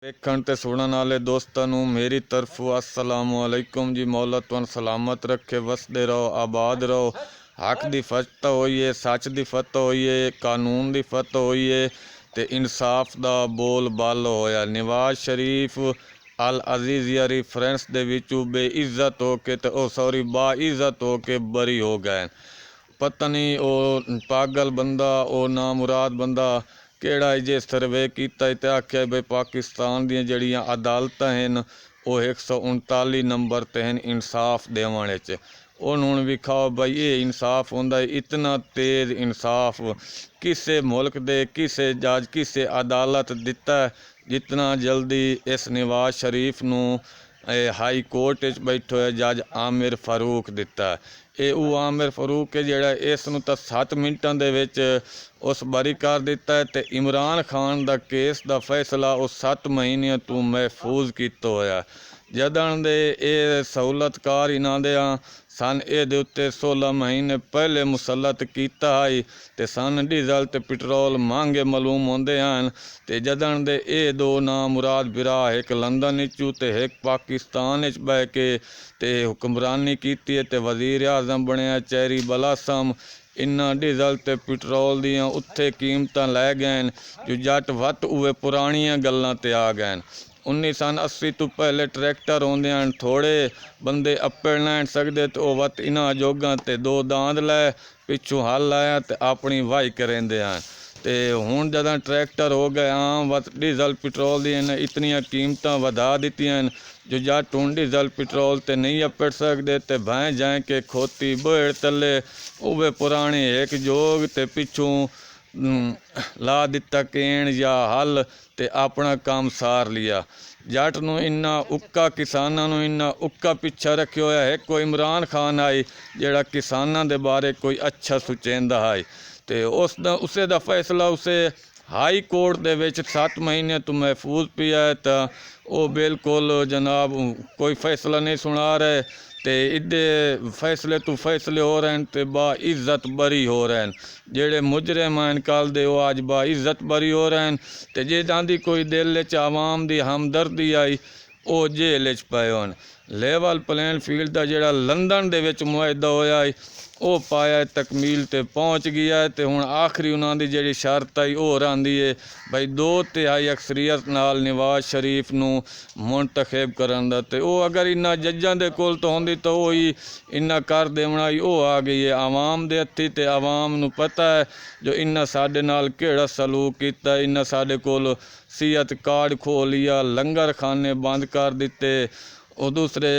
वेखण ते सुनन वाले दोस्तां नूं मेरी तरफों अस्सलामु अलैकुम जी। मौला तुहानूं सलामत रखे, वसदे रहो, आबाद रहो। हक दी फतह होइए, सच दी फतह होइए, कानून दी फतह होइए ते इंसाफ दा बोल बाल होया। नवाज शरीफ अल अजीजिया रिफरेंस दे विचों बेइज्जत हो के बाइज्जत हो के बरी हो गए। पता नहीं ओ पागल बंदा, ओ नामुराद बंदा केड़ा जे सर्वे किया ते आख्या बई पाकिस्तान दी जड़ियाँ अदालतां हैं वो 139 नंबर ते हैं इंसाफ देवन च। उन्होंने विखाओ बई ये इंसाफ होंदा। इतना तेज़ इंसाफ किसे मुल्क दे किसे जज किसे अदालत दिता जितना जल्दी इस नवाज शरीफ नूं हाई कोर्ट बैठो है जज आमिर फारूक दिता। ये वो आमिर फारूक है जिहड़ा इस नूं तां 7 मिनटां दे विच उस बरी कर दिता है ते इमरान खान दा केस दा फैसला वो 7 महीने तू महफूज किया होया। जदन दे ये सहूलतकार इन्हां दे सन ये उत्ते 16 महीने पहले मुसलत किया है ते सन डीजल ते पेट्रोल महंगे मालूम होंदे हैं ते जदन दे ये दो नामुराद बिरा एक लंदन चू ते एक पाकिस्तान बह के ते हुक्मरानी की ते वजीर आजम बनया चेरी बलासम। इन्ना डीजल ते पेट्रोल दियां उत्थे कीमतां लै गए जो जट वत उवे पुरानियां गल्लां ते आ गए। 1980 तो पहले ट्रैक्टर होंदे हैं, थोड़े बंदे अप्पड़ लैन सकते तो वह वत इन्हां जोगां ते 2 दांद लै पिछों हल लाया ते अपनी वाही करेंदे हैं। ते हुण जदां ट्रैक्टर हो गए आम वत डीजल पेट्रोल दी इतनियां कीमतां वधा दित्तियां जो जट हुण डीजल पेट्रोल ते नहीं अप्पड़ सकते ते भैं जाए के खोती बेड़ तले उवे पुराने एक जोग ते पिछों ला दिता केन या हल ते अपना काम सार लिया। जट नूं इन्ना उक्का किसानां नूं इन्ना उक्का पिछा रखियो होया है। कोई इमरान खान आई जिहड़ा किसानां दे बारे कोई अच्छा सुचेंदा है ते उसे दा फैसला उसे हाई कोर्ट दे विच 7 महीने तो महफूज पिया है तो वो बिल्कुल जनाब कोई फैसला नहीं सुना रहे ते इदे फैसले तो फैसले हो रहे हैं ते बाइज्जत बरी हो रहे हैं। जेड़े मुजरिम हैं कल दे वो अज बाइज्जत बरी हो रहे हैं ते जिन्हां दी कोई दिल च आवाम दी हमदर्दी आई वो जेल च पए होन। लेवल प्लेन फील्ड का जिहड़ा लंदन दे विच मुआहदा होया है वो पाया तकमील ते पहुँच गया है ते हुण आखिरी उन्हां दी जिहड़ी शर्त आई वो रहिंदी है बई 2/3 अक्सरीयत नाल नवाज शरीफ नूं मुंतखब करन दा ते वो अगर इन्हां जज्जां दे कोल तो होंदी तो वो ही इन्हां कर देवना ही वो आ गई है आवाम दे हत्थी ते आवाम नूं पता है जो इन्हां साडे नाल केड़ा सलूक कीता। इन्हां साडे कोल सिहत कार्ड खो लिया, लंगर खाने बंद कर दिते, और दूसरे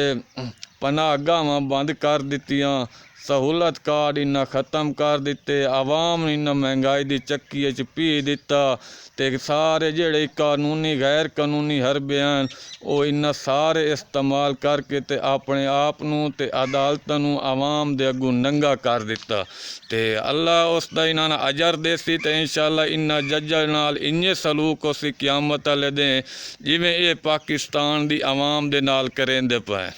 पनाह गाहां बंद कर दित्तियां, सहूलत कार्ड इन्ना ख़त्म कर दिते, आवाम इन्ना महंगाई दी चक्की च पी दिता ते सारे जेड़े कानूनी गैर कानूनी हरबे हैं वो इन्ना सारे इस्तेमाल करके ते अपने आप नूं ते अदालतां नूं आवाम दे अगों नंगा कर दिता ते अल्लाह उसदा इन्हां अजर देसी ते इंशाअल्लाह इन्ना जज्जां नाल इन्ने सलूक उसी क़यामत वाले दे जिवें ये पाकिस्तान दी आवाम दे नाल करेंदे पे।